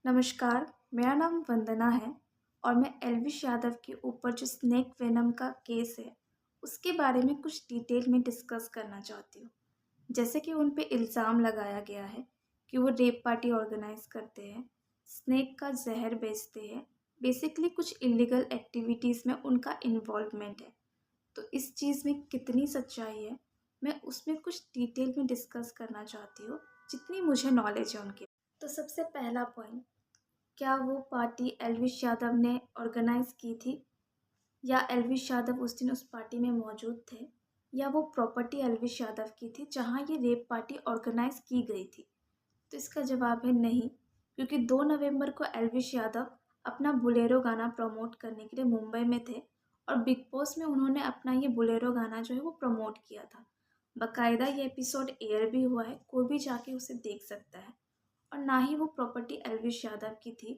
नमस्कार, मेरा नाम वंदना है और मैं एल्विश यादव के ऊपर जो स्नेक वेनम का केस है, उसके बारे में कुछ डिटेल में डिस्कस करना चाहती हूँ। जैसे कि उन पे इल्ज़ाम लगाया गया है कि वो रेप पार्टी ऑर्गेनाइज़ करते हैं, स्नेक का ज़हर बेचते हैं, बेसिकली कुछ इल्लीगल एक्टिविटीज़ में उनका इन्वॉल्वमेंट है। तो इस चीज़ में कितनी सच्चाई है, मैं उसमें कुछ डिटेल में डिस्कस करना चाहती हूँ, जितनी मुझे नॉलेज है उनकी। तो सबसे पहला पॉइंट, क्या वो पार्टी एल्विश यादव ने ऑर्गेनाइज़ की थी या एल्विश यादव उस दिन उस पार्टी में मौजूद थे या वो प्रॉपर्टी एल्विश यादव की थी जहाँ ये रेप पार्टी ऑर्गेनाइज़ की गई थी? तो इसका जवाब है नहीं, क्योंकि 2 नवंबर को एल्विश यादव अपना बोलेरो गाना प्रमोट करने के लिए मुंबई में थे और बिग बॉस में उन्होंने अपना ये बोलेरो गाना जो है वो प्रमोट किया था। बाकायदा ये एपिसोड एयर भी हुआ है, कोई भी जाके उसे देख सकता है। और ना ही वो प्रॉपर्टी एल्विश यादव की थी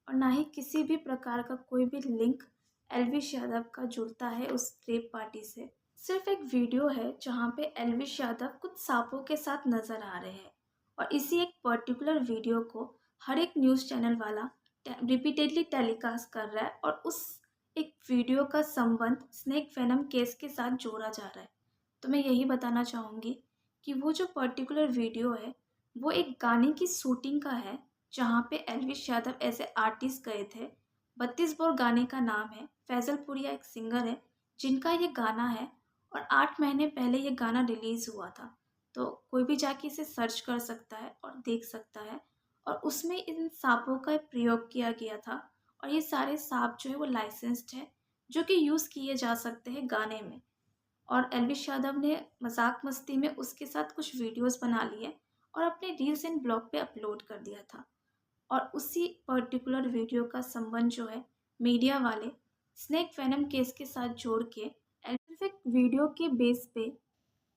और ना ही किसी भी प्रकार का कोई भी लिंक एल्विश यादव का जुड़ता है उस रेप पार्टी से। सिर्फ एक वीडियो है जहाँ पे एल्विश यादव कुछ सांपों के साथ नजर आ रहे हैं और इसी एक पर्टिकुलर वीडियो को हर एक न्यूज़ चैनल वाला रिपीटेडली टेलीकास्ट कर रहा है और उस एक वीडियो का संबंध स्नेक वेनम केस के साथ जोड़ा जा रहा है। तो मैं यही बताना चाहूँगी कि वो जो पर्टिकुलर वीडियो है वो एक गाने की शूटिंग का है, जहाँ पे Elvish Yadav as a artist गए थे। 32 बोर गाने का नाम है। फैजल पुरिया एक सिंगर है जिनका ये गाना है और 8 महीने पहले ये गाना रिलीज़ हुआ था। तो कोई भी जाके इसे सर्च कर सकता है और देख सकता है और उसमें इन साँपों का प्रयोग किया गया था और ये सारे साँप जो है वो लाइसेंस्ड है, जो कि यूज़ किए जा सकते हैं गाने में। और एल्विश यादव ने मजाक मस्ती में उसके साथ कुछ वीडियोस बना लिए और अपने रील्स एंड ब्लॉग पे अपलोड कर दिया था। और उसी पर्टिकुलर वीडियो का संबंध जो है मीडिया वाले स्नेक वेनम केस के साथ जोड़ के सिर्फ वीडियो के बेस पे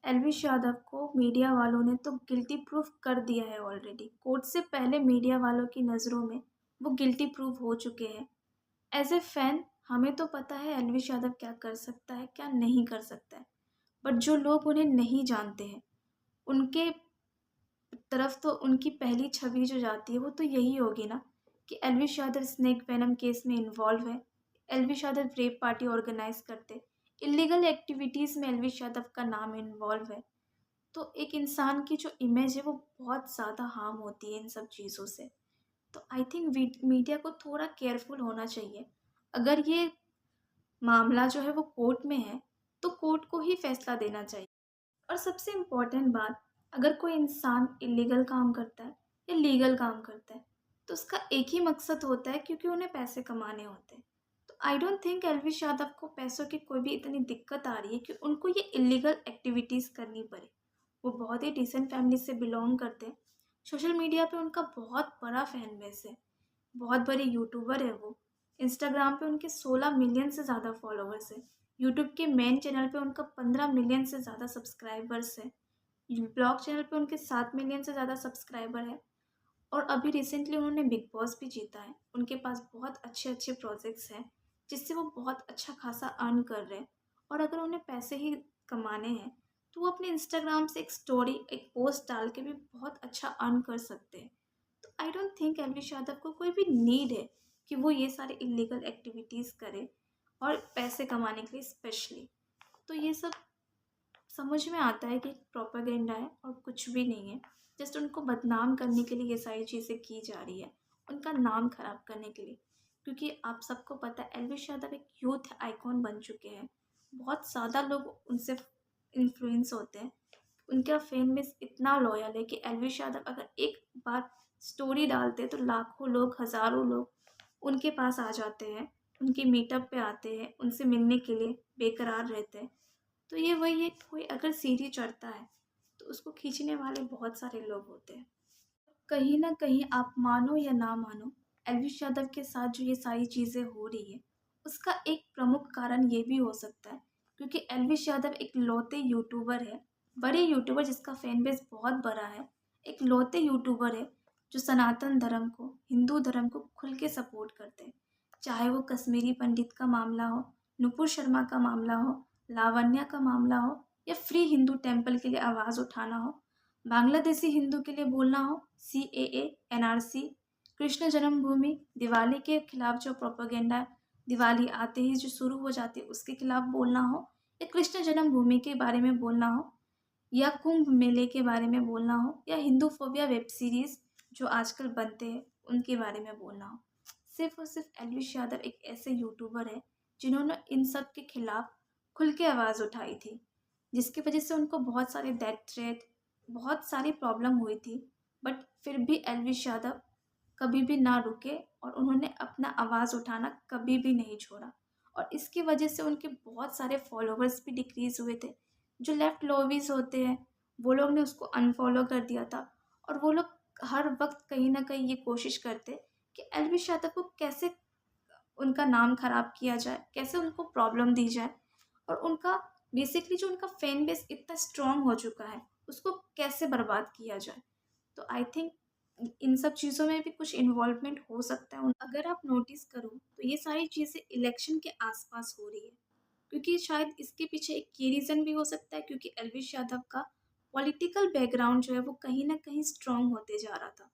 एल्विश यादव को मीडिया वालों ने तो गिल्टी प्रूफ कर दिया है ऑलरेडी। कोर्ट से पहले मीडिया वालों की नज़रों में वो गिल्टी प्रूफ हो चुके हैं। एज ए फैन हमें तो पता है एल्विश यादव क्या कर सकता है, क्या नहीं कर सकता है। बट जो लोग उन्हें नहीं जानते हैं, उनके तरफ तो उनकी पहली छवि जो जाती है वो तो यही होगी ना कि Elvish Yadav snake venom case में इन्वॉल्व है, Elvish Yadav rave party organise करते, इलीगल एक्टिविटीज़ में एल्विश यादव का नाम इन्वॉल्व है। तो एक इंसान की जो इमेज है वो बहुत ज़्यादा हार्म होती है इन सब चीज़ों से। तो आई थिंक मीडिया को थोड़ा केयरफुल होना चाहिए। अगर ये मामला जो है वो कोर्ट में है, तो कोर्ट को ही फैसला देना चाहिए। और सबसे इम्पोर्टेंट बात, अगर कोई इंसान इलीगल काम करता है या लीगल काम करता है, तो उसका एक ही मकसद होता है, क्योंकि उन्हें पैसे कमाने होते हैं। तो I don't think Elvish Yadav को पैसों की कोई भी इतनी दिक्कत आ रही है कि उनको ये इलीगल एक्टिविटीज़ करनी पड़े। वो बहुत ही डिसेंट फैमिली से बिलोंग करते हैं। सोशल मीडिया पे उनका बहुत बड़ा फैन बेस है, बहुत बड़े यूट्यूबर है वो। इंस्टाग्राम पे उनके 16 मिलियन से ज़्यादा फॉलोअर्स है। यूट्यूब के मेन चैनल पे उनका 15 मिलियन से ज़्यादा सब्सक्राइबर्स है। ब्लॉग चैनल पे उनके 7 मिलियन से ज़्यादा सब्सक्राइबर है और अभी रिसेंटली उन्होंने बिग बॉस भी जीता है। उनके पास बहुत अच्छे अच्छे प्रोजेक्ट्स हैं जिससे वो बहुत अच्छा खासा अर्न कर रहे हैं। और अगर उन्हें पैसे ही कमाने हैं तो वो अपने इंस्टाग्राम से एक स्टोरी, एक पोस्ट डाल के भी बहुत अच्छा अर्न कर सकते हैं। तो I don't think Elvish Yadav को कोई भी नीड है कि वो ये सारे इलीगल एक्टिविटीज़ करे और पैसे कमाने के लिए स्पेशली। तो ये सब समझ में आता है कि प्रोपेगेंडा है और कुछ भी नहीं है। जस्ट उनको बदनाम करने के लिए ये सारी चीज़ें की जा रही है, उनका नाम खराब करने के लिए। क्योंकि आप सबको पता है एल्विश यादव एक यूथ आइकॉन बन चुके हैं। बहुत ज़्यादा लोग उनसे इन्फ्लुएंस होते हैं। उनका फैन बेस इतना लॉयल है कि एल्विश यादव अगर एक बार स्टोरी डालते हैं तो लाखों लोग, हज़ारों लोग उनके पास आ जाते हैं, उनके मीटअप पे आते हैं, उनसे मिलने के लिए बेकरार रहते हैं। तो ये वही है, कोई अगर सीढ़ी चढ़ता है तो उसको खींचने वाले बहुत सारे लोग होते हैं। कहीं न कहीं आप मानो या ना मानो, एल्विश यादव के साथ जो ये सारी चीज़ें हो रही है, उसका एक प्रमुख कारण ये भी हो सकता है क्योंकि एल्विश यादव इकलौते यूट्यूबर है, बड़े यूट्यूबर जिसका फैन बेस बहुत बड़ा है, इकलौते यूट्यूबर है जो सनातन धर्म को, हिंदू धर्म को खुल के सपोर्ट करते हैं। चाहे वो कश्मीरी पंडित का मामला हो, नुपुर शर्मा का मामला हो, लावण्या का मामला हो या फ्री हिंदू टेम्पल के लिए आवाज़ उठाना हो, बांग्लादेशी हिंदू के लिए बोलना हो, CAA, NRC, कृष्ण जन्मभूमि, दिवाली के खिलाफ जो प्रोपेगेंडा दिवाली आते ही जो शुरू हो जाती है उसके खिलाफ बोलना हो, या कृष्ण जन्मभूमि के बारे में बोलना हो, या कुंभ मेले के बारे में बोलना हो, या हिंदू फोबिया वेब सीरीज जो आजकल बनते हैं उनके बारे में बोलना हो। सिर्फ और सिर्फ एलविश यादव एक ऐसे यूट्यूबर है जिन्होंने इन सब के खिलाफ खुल के आवाज़ उठाई थी, जिसकी वजह से उनको बहुत सारे डेथ थ्रेट, बहुत सारी प्रॉब्लम हुई थी। बट फिर भी एलविश यादव कभी भी ना रुके और उन्होंने अपना आवाज़ उठाना कभी भी नहीं छोड़ा। और इसकी वजह से उनके बहुत सारे फॉलोवर्स भी डिक्रीज हुए थे। जो लेफ्ट लोवीज होते हैं वो लोग ने उसको अनफॉलो कर दिया था। और वो लोग हर वक्त कहीं ना कहीं ये कोशिश करते कि एलविश यादव को कैसे उनका नाम खराब किया जाए, कैसे उनको प्रॉब्लम दी जाए, और उनका बेसिकली जो उनका फैन बेस इतना स्ट्रांग हो चुका है उसको कैसे बर्बाद किया जाए। तो आई थिंक इन सब चीज़ों में भी कुछ इन्वॉल्वमेंट हो सकता है। अगर आप नोटिस करो तो ये सारी चीज़ें इलेक्शन के आसपास हो रही है, क्योंकि शायद इसके पीछे एक ये रीज़न भी हो सकता है क्योंकि एलविश यादव का पॉलिटिकल बैकग्राउंड जो है वो कहीं ना कहीं स्ट्रांग होते जा रहा था।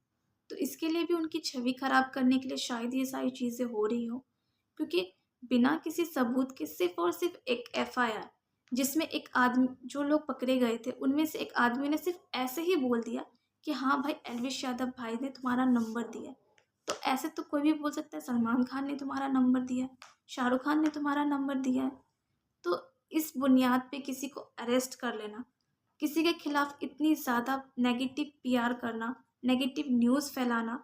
तो इसके लिए भी उनकी छवि खराब करने के लिए शायद ये सारी चीज़ें हो रही हो। क्योंकि बिना किसी सबूत के सिर्फ और सिर्फ एक एफआईआर, जिसमें एक आदमी, जो लोग पकड़े गए थे उनमें से एक आदमी ने सिर्फ ऐसे ही बोल दिया कि हाँ भाई एलविश यादव भाई ने तुम्हारा नंबर दिया है। तो ऐसे तो कोई भी बोल सकता है सलमान खान ने तुम्हारा नंबर दिया है, शाहरुख खान ने तुम्हारा नंबर दिया है। तो इस बुनियाद पे किसी को अरेस्ट कर लेना, किसी के खिलाफ इतनी ज़्यादा नेगेटिव पीआर करना, नेगेटिव न्यूज़ फैलाना,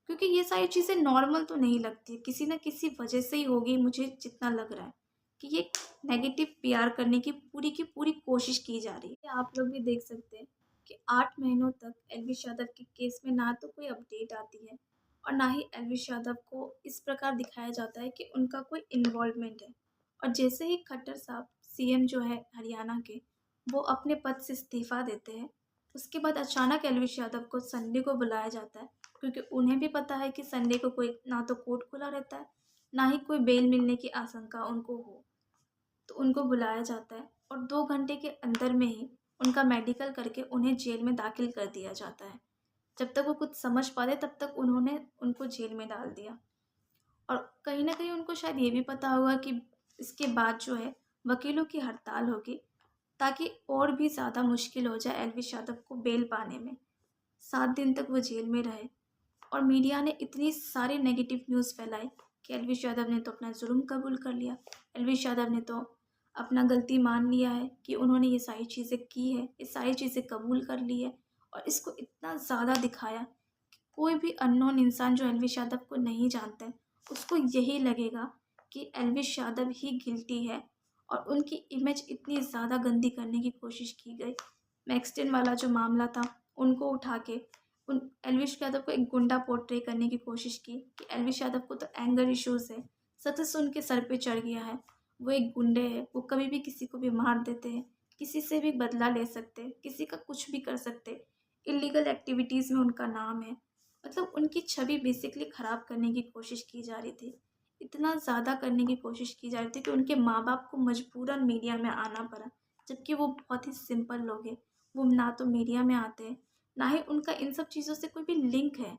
क्योंकि ये सारी चीज़ें नॉर्मल तो नहीं लगती, किसी न किसी वजह से ही होगी। मुझे जितना लग रहा है कि ये नेगेटिव पीआर करने की पूरी कोशिश की जा रही है। आप लोग भी देख सकते हैं कि 8 महीनों तक एलविश यादव के केस में ना तो कोई अपडेट आती है और ना ही एलविश यादव को इस प्रकार दिखाया जाता है कि उनका कोई इन्वॉल्वमेंट है। और जैसे ही खट्टर साहब सीएम जो है हरियाणा के, वो अपने पद से इस्तीफा देते हैं, उसके बाद अचानक एलविश यादव को संडे को बुलाया जाता है, क्योंकि उन्हें भी पता है कि संडे को कोई ना तो कोर्ट खुला रहता है, ना ही कोई बेल मिलने की आशंका उनको हो। तो उनको बुलाया जाता है और 2 घंटे के अंदर में ही उनका मेडिकल करके उन्हें जेल में दाखिल कर दिया जाता है। जब तक वो कुछ समझ पाते तब तक उन्होंने उनको जेल में डाल दिया। और कहीं न कहीं उनको शायद ये भी पता होगा कि इसके बाद जो है वकीलों की हड़ताल होगी, ताकि और भी ज़्यादा मुश्किल हो जाए एलविश यादव को बेल पाने में। 7 दिन तक वो जेल में रहे और मीडिया ने इतनी सारी नेगेटिव न्यूज़ फैलाई कि एलविश यादव ने तो अपना जुर्म कबूल कर लिया। एलविश यादव ने तो अपना गलती मान लिया है कि उन्होंने ये सारी चीज़ें की है, ये सारी चीज़ें कबूल कर ली है। और इसको इतना ज़्यादा दिखाया कि कोई भी अननोन इंसान जो एलविश यादव को नहीं जानता है, उसको यही लगेगा कि एलविश यादव ही गिल्टी है। और उनकी इमेज इतनी ज़्यादा गंदी करने की कोशिश की गई। मैक्सटेन वाला जो मामला था, उनको उठा के उन एल्विश यादव को एक गुंडा पोर्ट्रे करने की कोशिश की कि एल्विश यादव को तो एंगर इश्यूज है, सतत उनके सर पे चढ़ गया है, वो एक गुंडे हैं, वो कभी भी किसी को भी मार देते हैं, किसी से भी बदला ले सकते हैं, किसी का कुछ भी कर सकते हैं, इलीगल एक्टिविटीज़ में उनका नाम है। मतलब उनकी छवि बेसिकली ख़राब करने की कोशिश की जा रही थी। इतना ज़्यादा करने की कोशिश की जा रही थी कि उनके माँ बाप को मजबूरन मीडिया में आना पड़ा, जबकि वो बहुत ही सिंपल लोग हैं। वो ना तो मीडिया में आते हैं, ना ही उनका इन सब चीज़ों से कोई भी लिंक है।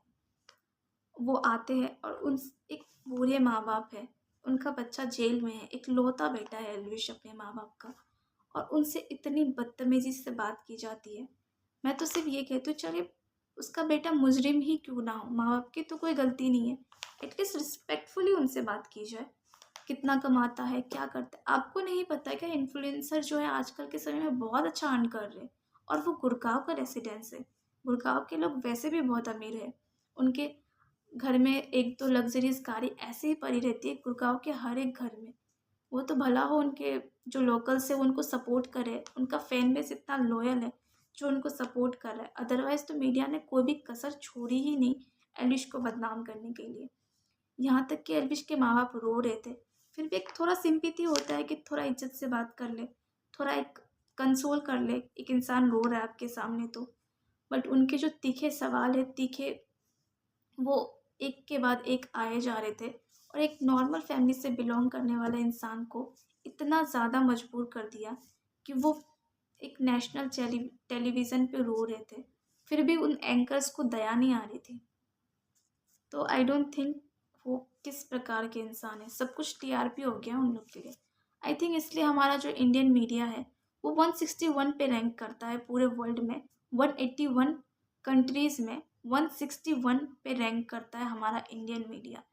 वो आते हैं और उन एक बूढ़े माँ-बाप हैं, उनका बच्चा जेल में है, इकलौता बेटा है एल्विश अपने माँ-बाप का, और उनसे इतनी बदतमीज़ी से बात की जाती है। मैं तो सिर्फ़ ये कहती हूँ, चलिए उसका बेटा मुजरिम ही क्यों ना हो, माँ-बाप की तो कोई गलती नहीं है, एटलीस्ट रिस्पेक्टफुली उनसे बात की जाए। कितना कमाता है, क्या करता है? आपको नहीं पता है क्या इन्फ्लुएंसर जो है आजकल के समय में बहुत अच्छा अर्न कर रहे हैं, और वो गुड़गाँव का रेसिडेंस है। गुड़गाँव के लोग वैसे भी बहुत अमीर हैं। उनके घर में 1-2 लग्ज़रियस गाड़ी ऐसे ही पड़ी रहती है गुड़गाँव के हर एक घर में। वो तो भला हो उनके जो लोकल्स है वो उनको सपोर्ट करे, उनका फैन बेस इतना लॉयल है जो उनको सपोर्ट कर रहा है। अदरवाइज़ तो मीडिया ने कोई भी कसर छोड़ी ही नहीं एलिश को बदनाम करने के लिए। यहाँ तक कि एल्विश के माँ-बाप रो रहे थे, फिर भी एक थोड़ा सिम्पैथी होता है कि थोड़ा इज़्ज़त से बात कर ले, थोड़ा एक कंसोल कर ले, एक इंसान रो रहा है आपके सामने तो। बट उनके जो तीखे सवाल है, तीखे, वो एक के बाद एक आए जा रहे थे, और एक नॉर्मल फैमिली से बिलॉन्ग करने वाले इंसान को इतना ज़्यादा मजबूर कर दिया कि वो एक नेशनल टेलीविज़न पे रो रहे थे। फिर भी उन एंकर्स को दया नहीं आ रही थी। तो आई डोंट थिंक वो किस प्रकार के इंसान है। सब कुछ टीआरपी हो गया उन लोग के लिए। आई थिंक इसलिए हमारा जो इंडियन मीडिया है वो 161 पे रैंक करता है पूरे वर्ल्ड में। 181 कंट्रीज़ में 161 पे रैंक करता है हमारा इंडियन मीडिया।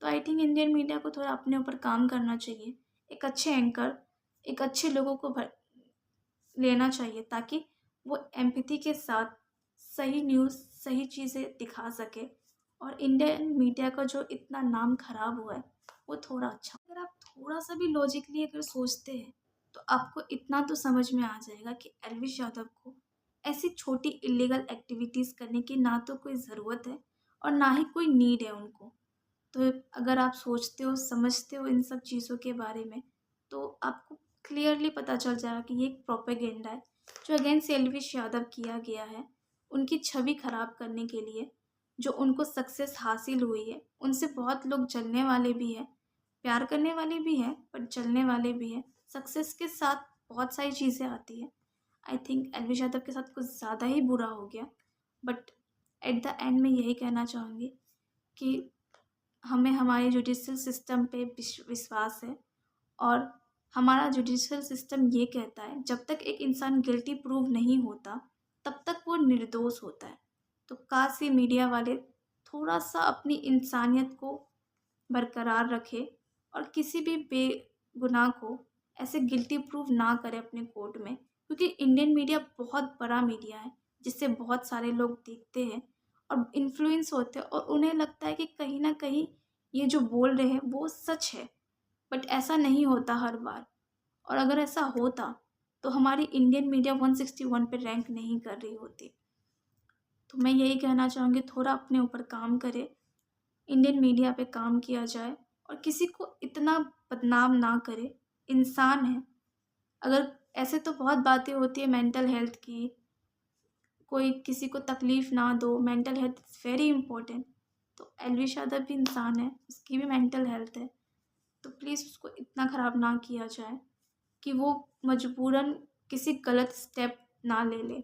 तो आई थिंक इंडियन मीडिया को थोड़ा अपने ऊपर काम करना चाहिए। एक अच्छे एंकर, एक अच्छे लोगों को लेना चाहिए ताकि वो एम्पैथी के साथ सही न्यूज़, सही चीज़ें दिखा सके और इंडियन मीडिया का जो इतना नाम खराब हुआ है वो थोड़ा अच्छा। अगर आप थोड़ा सा भी लॉजिकली अगर सोचते हैं तो आपको इतना तो समझ में आ जाएगा कि एल्विश यादव को ऐसी छोटी इलीगल एक्टिविटीज़ करने की ना तो कोई ज़रूरत है और ना ही कोई नीड है उनको। तो अगर आप सोचते हो, समझते हो इन सब चीज़ों के बारे में, तो आपको क्लियरली पता चल जाएगा कि ये एक प्रोपेगेंडा है जो अगेंस्ट एल्विश यादव किया गया है, उनकी छवि खराब करने के लिए। जो उनको सक्सेस हासिल हुई है, उनसे बहुत लोग जलने वाले भी हैं, प्यार करने वाले भी हैं, पर जलने वाले भी हैं। सक्सेस के साथ बहुत सारी चीज़ें आती हैं। आई थिंक एल्विश यादव के साथ कुछ ज़्यादा ही बुरा हो गया, बट एट द एंड मैं यही कहना चाहूँगी कि हमें हमारे जुडिशल सिस्टम पे विश्वास है और हमारा जुडिशल सिस्टम ये कहता है जब तक एक इंसान गिल्टी प्रूव नहीं होता तब तक वो निर्दोष होता है। तो काश ये मीडिया वाले थोड़ा सा अपनी इंसानियत को बरकरार रखे और किसी भी बेगुनाह को ऐसे गिल्टी प्रूव ना करे अपने कोर्ट में, क्योंकि इंडियन मीडिया बहुत बड़ा मीडिया है जिससे बहुत सारे लोग देखते हैं और इन्फ्लुएंस होते हैं और उन्हें लगता है कि कहीं ना कहीं ये जो बोल रहे हैं वो सच है। बट ऐसा नहीं होता हर बार। और अगर ऐसा होता तो हमारी इंडियन मीडिया 161 पे रैंक नहीं कर रही होती। तो मैं यही कहना चाहूँगी, थोड़ा अपने ऊपर काम करें, इंडियन मीडिया पे काम किया जाए और किसी को इतना बदनाम ना करे। इंसान है। अगर ऐसे तो बहुत बातें होती है मेंटल हेल्थ की, कोई किसी को तकलीफ़ ना दो, mental health is very important. तो एल्विश यादव भी इंसान है, उसकी भी मेंटल हेल्थ है। तो प्लीज़ उसको इतना ख़राब ना किया जाए कि वो मजबूरन किसी गलत स्टेप ना ले ले।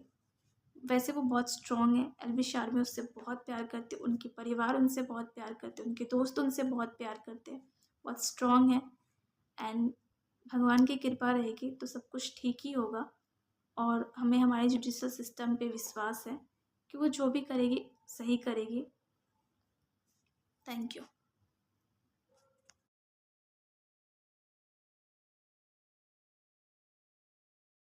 वैसे वो बहुत स्ट्रॉन्ग है, एल्विश आर्मी उससे बहुत प्यार करते, उनके परिवार उनसे बहुत प्यार करते, उनके दोस्त उनसे बहुत प्यार करते हैं, बहुत स्ट्रॉन्ग है। एंड भगवान की कृपा रहेगी तो सब कुछ ठीक ही होगा और हमें हमारे जुडिशल सिस्टम पे विश्वास है कि वो जो भी करेगी सही करेगी। Thank you.